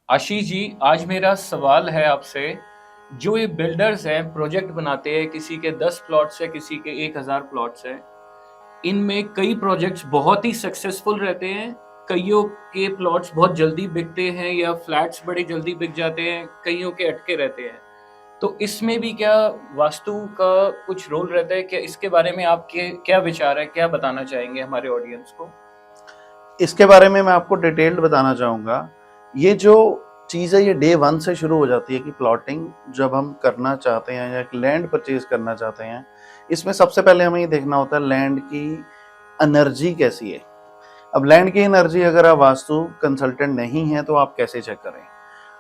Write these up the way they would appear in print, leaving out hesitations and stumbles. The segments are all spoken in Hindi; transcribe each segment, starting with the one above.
आशीष जी, आज मेरा सवाल है आपसे। जो ये बिल्डर्स हैं, प्रोजेक्ट बनाते हैं, किसी के 10 प्लॉट्स है, किसी के 1000 प्लॉट्स हैं। इनमें कई प्रोजेक्ट्स बहुत ही सक्सेसफुल रहते हैं, कईयों के प्लॉट्स बहुत जल्दी बिकते हैं या फ्लैट्स बड़े जल्दी बिक जाते हैं, कईयों के अटके रहते हैं। तो इसमें भी क्या वास्तु का कुछ रोल रहता है? क्या इसके बारे में आपके क्या विचार है? क्या बताना चाहेंगे हमारे ऑडियंस को? इसके बारे में मैं आपको डिटेल्ड बताना चाहूँगा। ये जो चीज़ है ये डे वन से शुरू हो जाती है कि प्लॉटिंग जब हम करना चाहते हैं या एक लैंड परचेज करना चाहते हैं, इसमें सबसे पहले हमें ये देखना होता है लैंड की एनर्जी कैसी है। अब लैंड की एनर्जी अगर आप वास्तु कंसल्टेंट नहीं हैं तो आप कैसे चेक करें?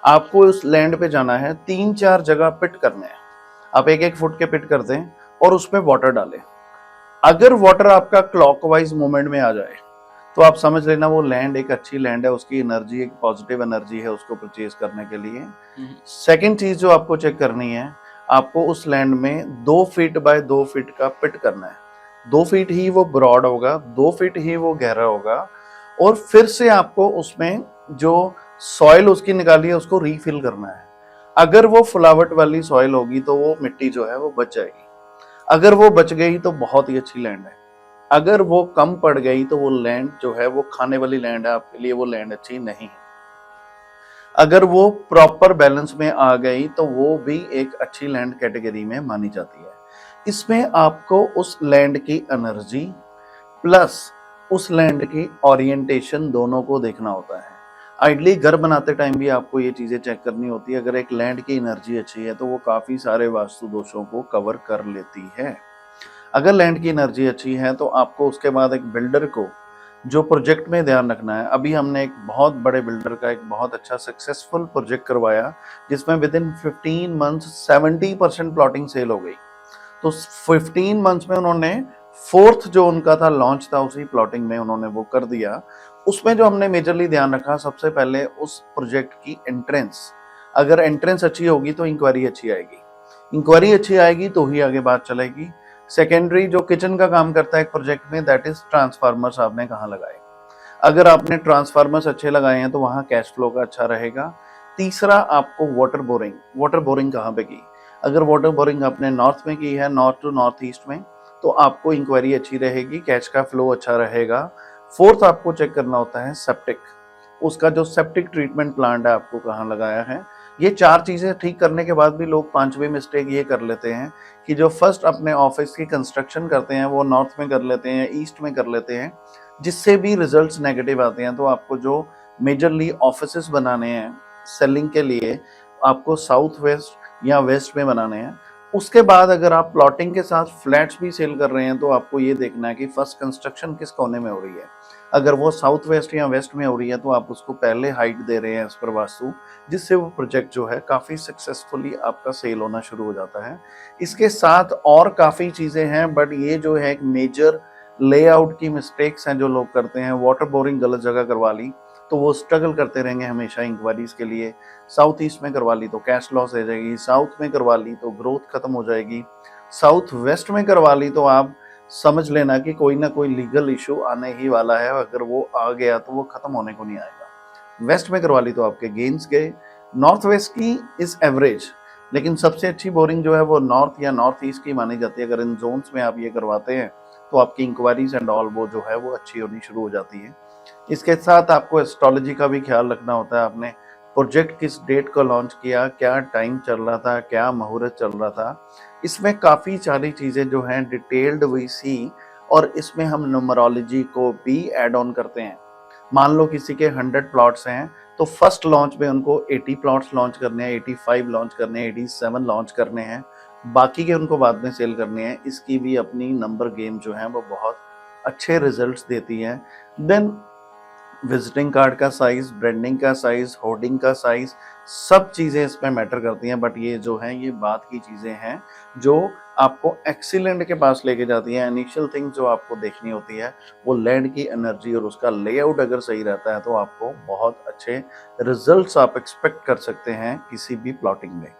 आपको उस लैंड पे जाना है, 3-4 जगह पिट करने हैं। आप 1-1 फुट के पिट कर दें और उसमें वाटर डालें। अगर वाटर आपका क्लॉकवाइज मूवमेंट में आ जाए तो आप समझ लेना वो लैंड एक अच्छी लैंड है, उसकी एनर्जी एक पॉजिटिव एनर्जी है उसको परचेज करने के लिए। सेकंड चीज जो आपको चेक करनी है, आपको उस लैंड में 2 फीट बाय 2 फीट का पिट करना है। 2 फीट ही वो ब्रॉड होगा, 2 फीट ही वो गहरा होगा। और फिर से आपको उसमें जो सॉइल उसकी निकाली है उसको रीफिल करना है। अगर वो फ्लावट वाली सॉइल होगी तो वो मिट्टी जो है वो बच जाएगी। अगर वो बच गई तो बहुत ही अच्छी लैंड है। अगर वो कम पड़ गई तो वो लैंड जो है वो खाने वाली लैंड है, आपके लिए वो लैंड अच्छी नहीं है। अगर वो प्रॉपर बैलेंस में आ गई तो वो भी एक अच्छी लैंड कैटेगरी में मानी जाती है। इसमें आपको उस लैंड की एनर्जी प्लस उस लैंड की ओरिएंटेशन दोनों को देखना होता है। आइडली घर बनाते टाइम भी आपको ये चीजें चेक करनी होती है। अगर एक लैंड की एनर्जी अच्छी है तो वो काफी सारे वास्तु दोषों को कवर कर लेती है। अगर लैंड की एनर्जी अच्छी है तो आपको उसके बाद एक बिल्डर को जो प्रोजेक्ट में ध्यान रखना है। अभी हमने एक बहुत बड़े बिल्डर का एक बहुत अच्छा सक्सेसफुल प्रोजेक्ट करवाया जिसमें with in 15 months 70% plotting sale हो गई। तो 15 मंथ्स में उन्होंने फोर्थ जो उनका था लॉन्च था उसी प्लॉटिंग में उन्होंने वो कर दिया। उसमें जो हमने मेजरली ध्यान रखा, सबसे पहले उस प्रोजेक्ट की एंट्रेंस। अगर एंट्रेंस अच्छी होगी तो इंक्वायरी अच्छी आएगी, इंक्वायरी अच्छी आएगी तो ही आगे बात चलेगी। सेकेंडरी जो किचन का काम करता है एक प्रोजेक्ट में, दैट इज ट्रांसफार्मर्स आपने कहाँ लगाए। अगर आपने ट्रांसफार्मर्स अच्छे लगाए हैं तो वहाँ कैश फ्लो का अच्छा रहेगा। तीसरा आपको वाटर बोरिंग, वाटर बोरिंग कहाँ पे की। अगर वाटर बोरिंग आपने नॉर्थ में की है, नॉर्थ टू नॉर्थ ईस्ट में, तो आपको इंक्वायरी अच्छी रहेगी, कैश का फ्लो अच्छा रहेगा। फोर्थ आपको चेक करना होता है सेप्टिक, उसका जो सेप्टिक ट्रीटमेंट प्लांट है आपको कहाँ लगाया है। ये 4 चीजें ठीक करने के बाद भी लोग 5वीं मिस्टेक ये कर लेते हैं कि जो फर्स्ट अपने ऑफिस की कंस्ट्रक्शन करते हैं वो नॉर्थ में कर लेते हैं, ईस्ट में कर लेते हैं, जिससे भी रिजल्ट्स नेगेटिव आते हैं। तो आपको जो मेजरली ऑफिसेस बनाने हैं सेलिंग के लिए, आपको साउथ वेस्ट या वेस्ट में बनाने हैं। उसके बाद अगर आप प्लॉटिंग के साथ फ्लैट्स भी सेल कर रहे हैं तो आपको ये देखना है कि फर्स्ट कंस्ट्रक्शन किस कोने में हो रही है। अगर वो साउथ वेस्ट या वेस्ट में हो रही है तो आप उसको पहले हाइट दे रहे हैं एज पर वास्तु, जिससे वो प्रोजेक्ट जो है काफ़ी सक्सेसफुली आपका सेल होना शुरू हो जाता है। इसके साथ और काफ़ी चीज़ें हैं, बट ये जो है एक मेजर लेआउट की मिस्टेक्स हैं जो लोग करते हैं। वाटर बोरिंग गलत जगह करवा ली तो वो स्ट्रगल करते रहेंगे हमेशा इंक्वायरीज के लिए। साउथ ईस्ट में करवा ली तो कैश लॉस हो जाएगी, साउथ में करवा ली तो ग्रोथ खत्म हो जाएगी, साउथ वेस्ट में करवा ली तो आप समझ लेना कि कोई ना कोई लीगल इशू आने ही वाला है। अगर वो आ गया तो वो खत्म होने को नहीं आएगा। वेस्ट में करवा ली तो आपके गेन्स गए। नॉर्थ वेस्ट की इज एवरेज, लेकिन सबसे अच्छी बोरिंग जो है वो नॉर्थ या नॉर्थ ईस्ट की मानी जाती है। अगर इन जोन्स में आप ये करवाते हैं तो आपकी इंक्वायरीज एंड ऑल वो जो है वो अच्छी होनी शुरू हो जाती है। इसके साथ आपको एस्ट्रोलॉजी का भी ख्याल रखना होता है। आपने प्रोजेक्ट किस डेट को लॉन्च किया, क्या टाइम चल रहा था, क्या मुहूर्त चल रहा था। इसमें काफ़ी सारी चीज़ें जो हैं डिटेल्ड वी सी, और इसमें हम न्यूमरोलॉजी को भी ऐड ऑन करते हैं। मान लो किसी के 100 प्लॉट्स हैं तो फर्स्ट लॉन्च में उनको 80 प्लॉट्स लॉन्च करने हैं, 85 लॉन्च करने हैं, 87 लॉन्च करने हैं, बाकी के उनको बाद में सेल करने हैं। इसकी भी अपनी नंबर गेम जो है वो बहुत अच्छे रिजल्ट्स देती है। देन विजिटिंग कार्ड का साइज, ब्रांडिंग का साइज, होर्डिंग का साइज, सब चीज़ें इसमें मैटर करती हैं। बट ये जो है ये बात की चीज़ें हैं जो आपको एक्सीलेंट के पास लेके जाती हैं। इनिशियल थिंग जो आपको देखनी होती है वो लैंड की एनर्जी और उसका लेआउट अगर सही रहता है तो आपको बहुत अच्छे रिजल्ट्स आप एक्सपेक्ट कर सकते हैं किसी भी प्लॉटिंग में।